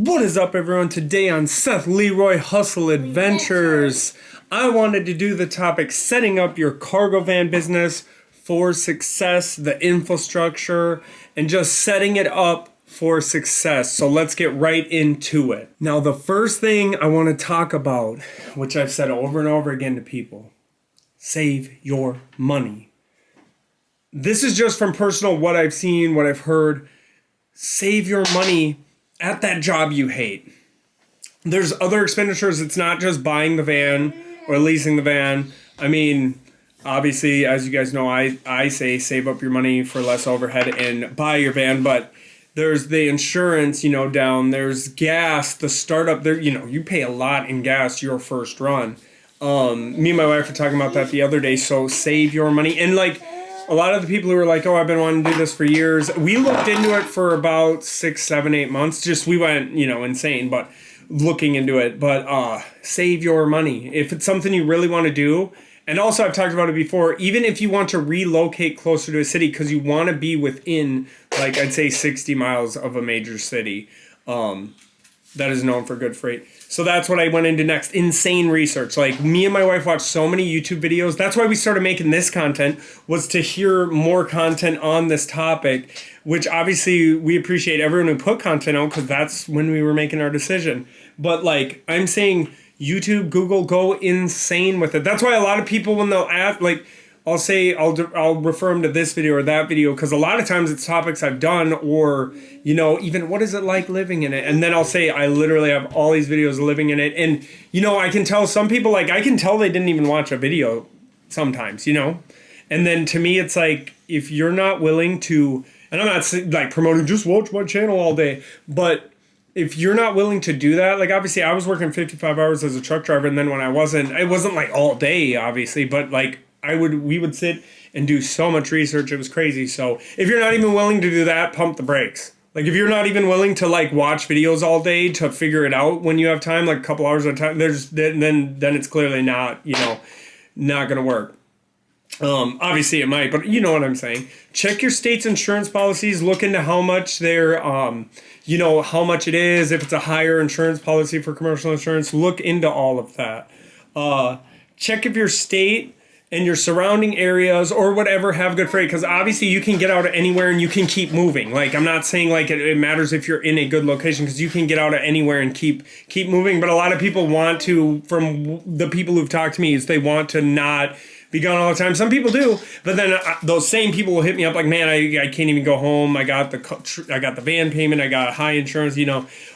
What is up, everyone? Today on Seth Leroy Hustle Adventures, I wanted to do the topic setting up your cargo van business for success, the infrastructure, and just setting it up for success. So let's get right into it. Now, the first thing I want to talk about, which I've said over and over again to people, save your money. This is just from personal, what I've seen, what I've heard. Save your money at that job you hate. There's other expenditures. It's not just buying the van or leasing the van. I mean, obviously, as you guys know, I say save up your money for less overhead and buy your van, but there's the insurance, down. There's gas, the startup. There, you pay a lot in gas your first run. Me and my wife were talking about that the other day. So save your money. And a lot of the people who were like, oh, I've been wanting to do this for years. We looked into it for about 6, 7, 8 months. Just we went, insane, but looking into it. But save your money. If it's something you really want to do. And also, I've talked about it before, even if you want to relocate closer to a city because you want to be within, I'd say 60 miles of a major city that is known for good freight. So that's what I went into next. Insane research. Me and my wife watched so many YouTube videos. That's why we started making this content, was to hear more content on this topic, which obviously we appreciate everyone who put content out because that's when we were making our decision. But I'm saying YouTube, Google, go insane with it. That's why a lot of people, when they'll ask, I'll say, I'll refer them to this video or that video because a lot of times it's topics I've done or, even what is it like living in it? And then I'll say I literally have all these videos living in it. And, I can tell some people, I can tell they didn't even watch a video sometimes, And then to me, it's if you're not willing to, and I'm not promoting just watch my channel all day, but if you're not willing to do that, obviously I was working 55 hours as a truck driver. And then when I wasn't, it wasn't all day, obviously, but we would sit and do so much research. It was crazy. So if you're not even willing to do that, pump the brakes. If you're not even willing to watch videos all day to figure it out when you have time, a couple hours at a time, then it's clearly not, not going to work. Obviously it might, but you know what I'm saying. Check your state's insurance policies, look into how much they're, how much it is, if it's a higher insurance policy for commercial insurance, look into all of that. Check if your state and your surrounding areas or whatever have good freight, because obviously you can get out of anywhere and you can keep moving. I'm not saying it matters if you're in a good location, because you can get out of anywhere and keep moving. But a lot of people want to, from the people who've talked to me, is they want to not be gone all the time. Some people do, but then those same people will hit me up man, I can't even go home. I got the van payment. I got high insurance.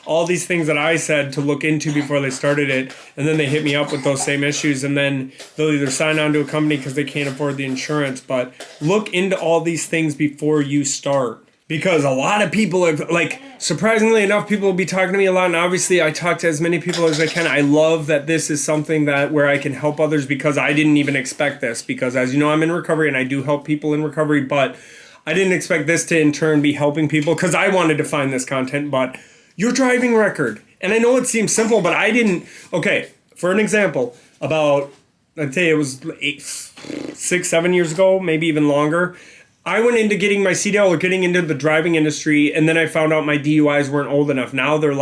All these things that I said to look into before they started it, and then they hit me up with those same issues, and then they'll either sign on to a company because they can't afford the insurance. But look into all these things before you start. Because a lot of people have, surprisingly enough, people will be talking to me a lot. And obviously, I talk to as many people as I can. I love that this is something where I can help others, because I didn't even expect this. Because as you know, I'm in recovery and I do help people in recovery. But I didn't expect this to, in turn, be helping people, because I wanted to find this content. But your driving record. And I know it seems simple, but I didn't. Okay, for an example, about, I'd say it was 6, 7 years ago, maybe even longer, I went into getting my CDL or getting into the driving industry, and then I found out my DUIs weren't old enough. Now they're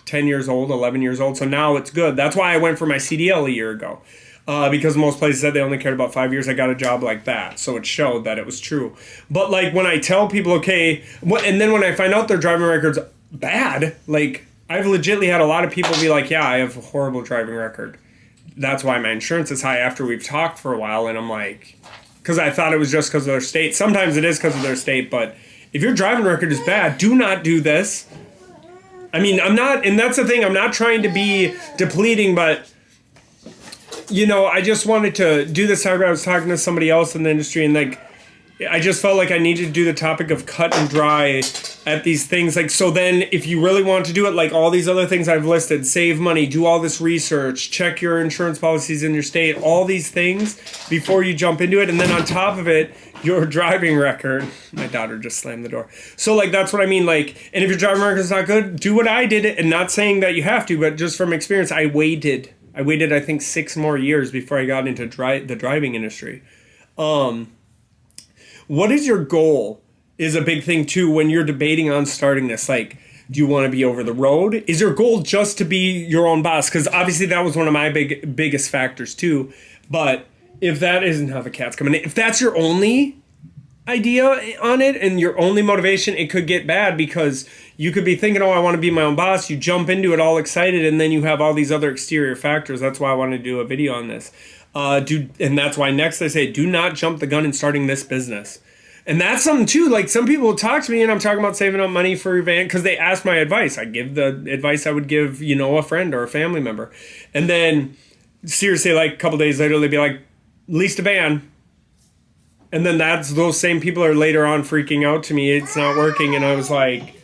10 years old, 11 years old, so now it's good. That's why I went for my CDL a year ago, because most places said they only cared about 5 years. I got a job like that, so it showed that it was true. But when I tell people, okay, and then when I find out their driving record's bad, I've legitimately had a lot of people be yeah, I have a horrible driving record. That's why my insurance is high after we've talked for a while, and I'm because I thought it was just because of their state. Sometimes it is because of their state, but if your driving record is bad, do not do this. I mean, I'm not, and that's the thing, I'm not trying to be depleting, but, I just wanted to do this. I was talking to somebody else in the industry, and I just felt I needed to do the topic of cut and dry at these things. So then if you really want to do it, all these other things I've listed, save money, do all this research, check your insurance policies in your state, all these things before you jump into it. And then on top of it, your driving record. My daughter just slammed the door. So that's what I mean. And if your driving record is not good, do what I did. And not saying that you have to, but just from experience, I waited, I think 6 more years before I got into the driving industry. What is your goal is a big thing too when you're debating on starting this. Do you want to be over the road? Is your goal just to be your own boss? Because obviously that was one of my biggest factors too. But if that isn't how the cat's coming, if that's your only idea on it and your only motivation, it could get bad because you could be thinking, oh, I want to be my own boss. You jump into it all excited, and then you have all these other exterior factors. That's why I wanted to do a video on this. And that's why next I say, do not jump the gun in starting this business. And that's something too, like some people will talk to me and I'm talking about saving up money for your van because they ask my advice. I give the advice I would give, a friend or a family member. And then seriously, like a couple days later, they'd be like, leased a van. And then those same people are later on freaking out to me. It's not working. And I was like,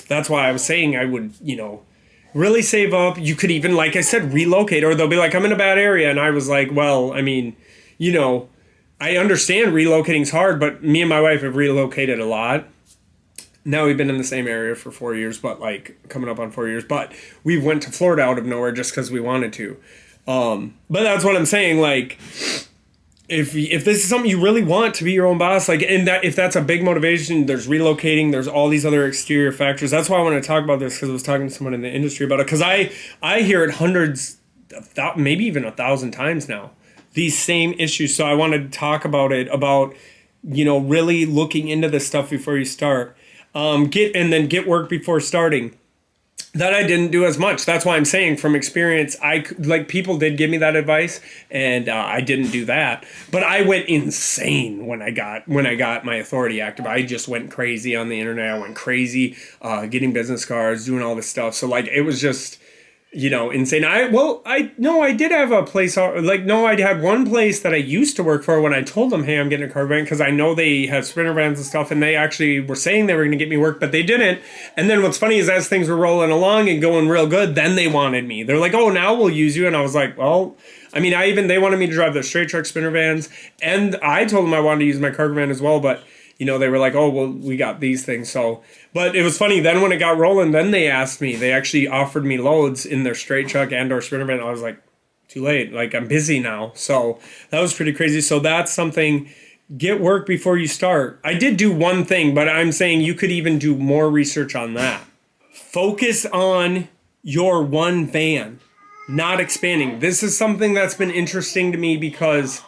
that's why I was saying I would, really save up. You could even, like I said, relocate, or they'll be like, I'm in a bad area. And I was like, well, I mean, I understand relocating's hard, but me and my wife have relocated a lot. Now we've been in the same area for 4 years, but like coming up on 4 years, but we went to Florida out of nowhere just because we wanted to. But that's what I'm saying. Like, if this is something you really want to be your own boss, like, and that if that's a big motivation, there's relocating, there's all these other exterior factors. That's why I want to talk about this, because I was talking to someone in the industry about it. Because I hear it hundreds, maybe even 1,000 times now, these same issues. So I wanted to talk about it, about really looking into this stuff before you start. Get work before starting. That I didn't do as much. That's why I'm saying from experience, people did give me that advice, and I didn't do that. But I went insane when I got my authority active. I just went crazy on the internet. I went crazy getting business cards, doing all this stuff. So like it was just insane. I did have a place, I had one place that I used to work for when I told them, hey, I'm getting a car van, because I know they have sprinter vans and stuff, and they actually were saying they were going to get me work, but they didn't. And then what's funny is as things were rolling along and going real good, then they wanted me. They're like, oh, now we'll use you. And I was like, well, I mean, they wanted me to drive their straight truck sprinter vans, and I told them I wanted to use my cargo van as well, but they were like, oh, well, we got these things. So, but it was funny. Then when it got rolling, then they asked me. They actually offered me loads in their straight truck and or sprinter van. I was like, too late. Like, I'm busy now. So that was pretty crazy. So that's something. Get work before you start. I did do one thing, but I'm saying you could even do more research on that. Focus on your one van, not expanding. This is something that's been interesting to me because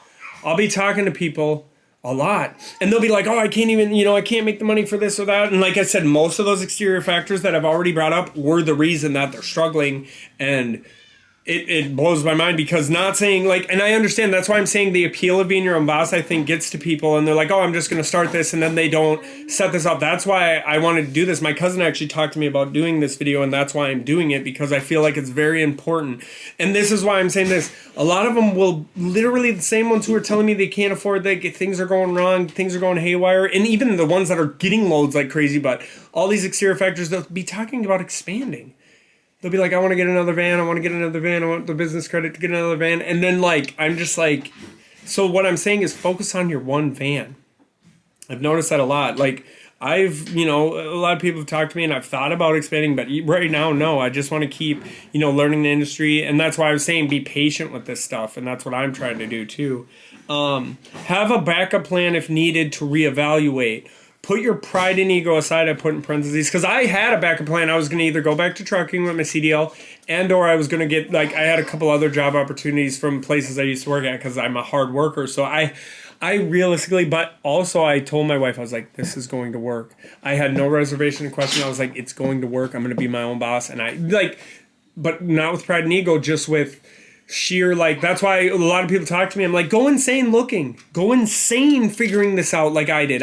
I'll be talking to people a lot, and they'll be like, oh, I can't even, I can't make the money for this or that. And like I said, most of those exterior factors that I've already brought up were the reason that they're struggling. And it blows my mind, because not saying and I understand, that's why I'm saying the appeal of being your own boss, I think, gets to people, and they're like, oh, I'm just going to start this, and then they don't set this up. That's why I wanted to do this. My cousin actually talked to me about doing this video, and that's why I'm doing it, because I feel like it's very important. And this is why I'm saying this. A lot of them will, literally the same ones who are telling me they can't afford, things are going wrong, things are going haywire, and even the ones that are getting loads like crazy, but all these exterior factors, they'll be talking about expanding. They'll be like, I want to get another van. I want the business credit to get another van. And then I'm just like, so what I'm saying is focus on your one van. I've noticed that a lot. A lot of people have talked to me and I've thought about expanding, but right now, no, I just want to keep, learning the industry. And that's why I was saying be patient with this stuff. And that's what I'm trying to do too. Have a backup plan if needed to reevaluate. Put your pride and ego aside, I put in parentheses, because I had a backup plan. I was going to either go back to trucking with my CDL, and or I was going to get, I had a couple other job opportunities from places I used to work at, because I'm a hard worker. So I realistically, but also I told my wife, I was like, this is going to work. I had no reservation in question. I was like, it's going to work. I'm going to be my own boss. And but not with pride and ego, just with sheer, that's why a lot of people talk to me. I'm like, go insane looking. Go insane figuring this out like I did.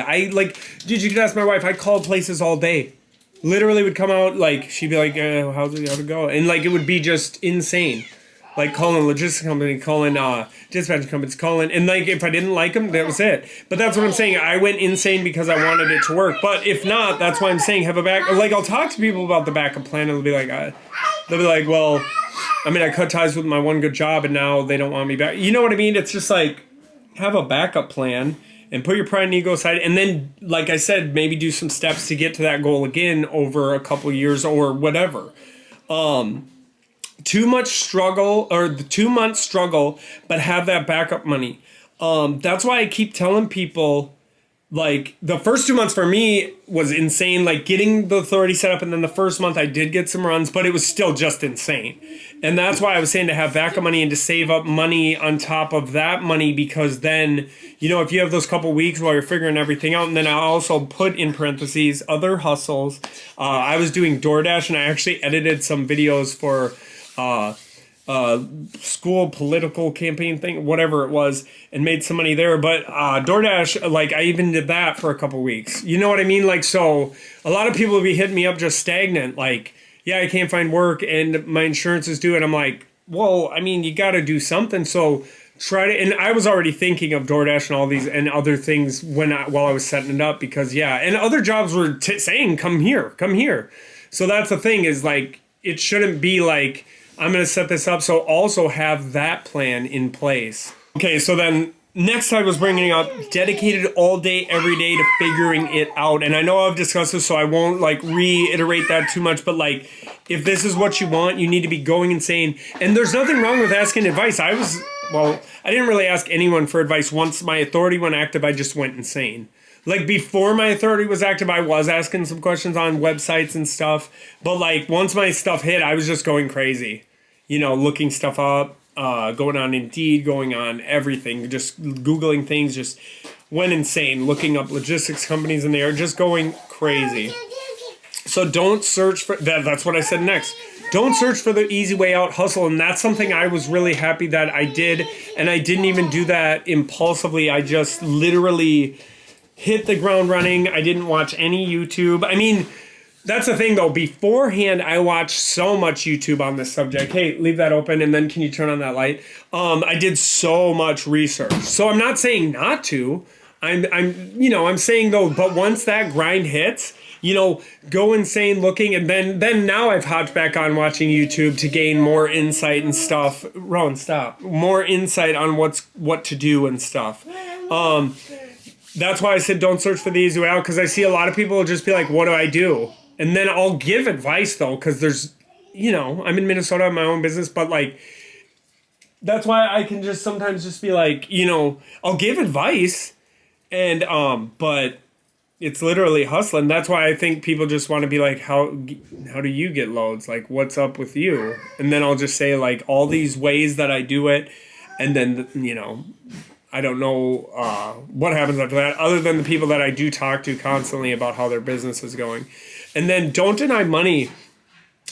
Dude, you could ask my wife. I called places all day. Literally would come out, she'd be like, how'd it go? And, it would be just insane. Calling logistics company, calling dispatch companies, calling. And, if I didn't like them, that was it. But that's what I'm saying. I went insane because I wanted it to work. But if not, that's why I'm saying have a back. I'll talk to people about the backup plan, and they'll be like, well, I mean, I cut ties with my one good job, and now they don't want me back. You know what I mean? It's just have a backup plan and put your pride and ego aside. And then, like I said, maybe do some steps to get to that goal again over a couple years or whatever. 2 months struggle, or the 2 months struggle, but have that backup money. That's why I keep telling people, like the first 2 months for me was insane, like getting the authority set up, and then the first month I did get some runs, but it was still just insane. And that's why I was saying to have backup money and to save up money on top of that money, because then, you know, if you have those couple weeks while you're figuring everything out. And then I also put in parentheses other hustles. I was doing DoorDash, and I actually edited some videos for school political campaign thing, whatever it was, and made some money there. But DoorDash, like I even did that for a couple weeks. You know what I mean? Like, so a lot of people will be hitting me up just stagnant. Like, yeah, I can't find work and my insurance is due. And I'm like, well, I mean, you got to do something. So try to, and I was already thinking of DoorDash and all these and other things while I was setting it up, because yeah, and other jobs were saying, come here, come here. So that's the thing, is like, it shouldn't be like, I'm going to set this up, so also have that plan in place. Okay, so then next I was bringing up dedicated all day, every day to figuring it out. And I know I've discussed this, so I won't like reiterate that too much, but like, if this is what you want, you need to be going insane. And there's nothing wrong with asking advice. I didn't really ask anyone for advice. Once my authority went active, I just went insane. Like before my authority was active, I was asking some questions on websites and stuff. But like once my stuff hit, I was just going crazy. You know, looking stuff up, going on Indeed, going on everything, just Googling things, just went insane, looking up logistics companies in there, just going crazy. So don't search for that. That's what I said next. Don't search for the easy way out, hustle. And that's something I was really happy that I did. And I didn't even do that impulsively. I just literally hit the ground running. I didn't watch any YouTube. I mean, that's the thing though. Beforehand, I watched so much YouTube on this subject. Hey, leave that open, and then can you turn on that light? I did so much research. So I'm not saying not to. I'm saying though, but once that grind hits, you know, go insane looking, and then now I've hopped back on watching YouTube to gain more insight and stuff. Rowan, stop. More insight on what to do and stuff. That's why I said don't search for the easy way out, because I see a lot of people just be like, what do I do? And then I'll give advice though, because there's, you know, I'm in Minnesota, I have my own business, but like, that's why I can just sometimes just be like, you know, I'll give advice, and but it's literally hustling. That's why I think people just want to be like, how do you get loads? Like, what's up with you? And then I'll just say like all these ways that I do it, and then, you know, I don't know what happens after that, other than the people that I do talk to constantly about how their business is going. And then don't deny money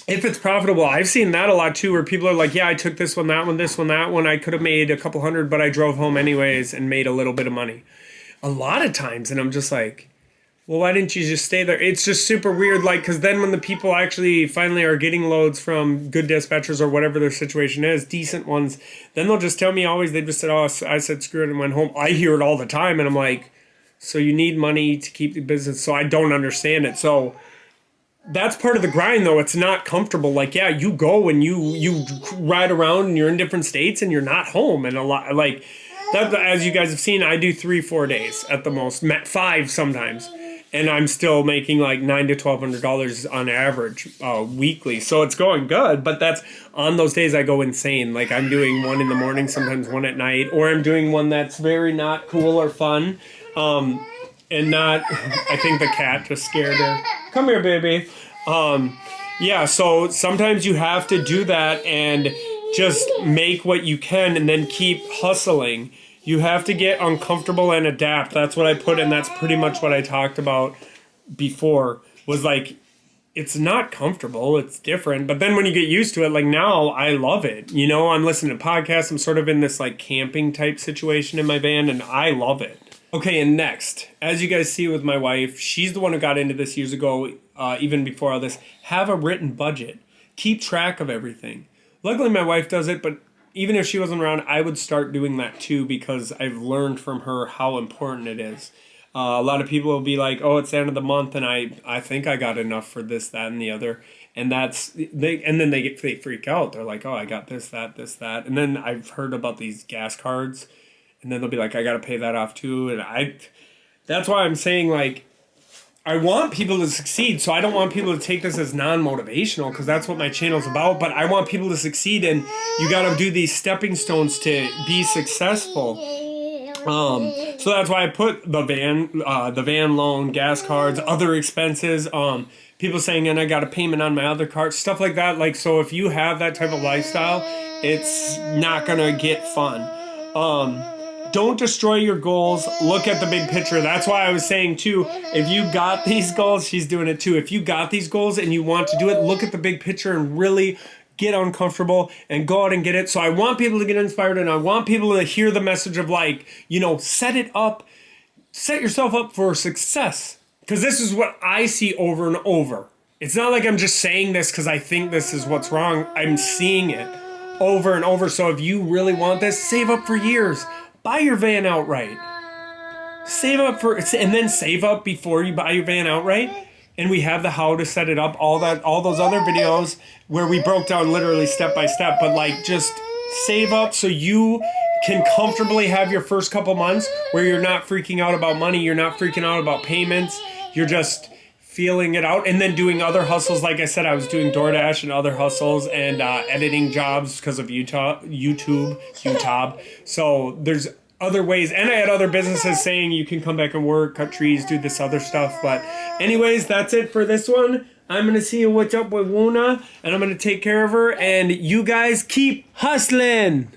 if it's profitable. I've seen that a lot too, where people are like, yeah, I took this one, that one, this one, that one. I could have made a couple hundred, but I drove home anyways and made a little bit of money. A lot of times. And I'm just like, well, why didn't you just stay there? It's just super weird. Like, because then when the people actually finally are getting loads from good dispatchers or whatever their situation is, decent ones, then they'll just tell me always, they just said, oh, I said screw it and went home. I hear it all the time. And I'm like, so you need money to keep the business. So I don't understand it. So that's part of the grind though. It's not comfortable. Like, yeah, you go and you ride around and you're in different states and you're not home. And a lot, like that, as you guys have seen, I do 3-4 days at the most, 5 sometimes. And I'm still making like $900 to $1,200 on average weekly. So it's going good, but that's on those days I go insane. Like I'm doing one in the morning, sometimes one at night, or I'm doing one that's very not cool or fun. And not, I think the cat just scared her. Come here, baby. Yeah, so sometimes you have to do that and just make what you can and then keep hustling. You have to get uncomfortable and adapt. That's what I put, and that's pretty much what I talked about before, was like, it's not comfortable, it's different. But then when you get used to it, like now I love it. You know, I'm listening to podcasts. I'm sort of in this like camping type situation in my van, and I love it. Okay, and next, as you guys see with my wife, she's the one who got into this years ago, even before all this. Have a written budget. Keep track of everything. Luckily, my wife does it, but even if she wasn't around, I would start doing that too, because I've learned from her how important it is. A lot of people will be like, oh, it's the end of the month, and I think I got enough for this, that, and the other. And then they freak out. They're like, oh, I got this, that. And then I've heard about these gas cards, and then they'll be like, I got to pay that off too. And that's why I'm saying, like, I want people to succeed, so I don't want people to take this as non-motivational, because that's what my channel's about, but I want people to succeed, and you got to do these stepping stones to be successful. So that's why I put the van loan, gas cards, other expenses, people saying, and I got a payment on my other card, stuff like that. Like, so if you have that type of lifestyle, it's not gonna get fun. Don't destroy your goals. Look at the big picture. That's why I was saying too, if you got these goals, she's doing it too. If you got these goals and you want to do it, look at the big picture and really get uncomfortable and go out and get it. So I want people to get inspired, and I want people to hear the message of, like, you know, set yourself up for success. Because this is what I see over and over. It's not like I'm just saying this because I think this is what's wrong. I'm seeing it over and over. So if you really want this, save up for years. Buy your van outright. Save up and then save up before you buy your van outright. And we have the how to set it up, all those other videos where we broke down literally step by step. But like, just save up so you can comfortably have your first couple months where you're not freaking out about money, you're not freaking out about payments, you're just feeling it out, and then doing other hustles. Like I said, I was doing DoorDash and other hustles and editing jobs because of YouTube. So there's other ways, and I had other businesses saying you can come back and work, cut trees, do this other stuff. But anyways, that's it for this one. I'm gonna see what's up with Wuna, and I'm gonna take care of her, and you guys keep hustling.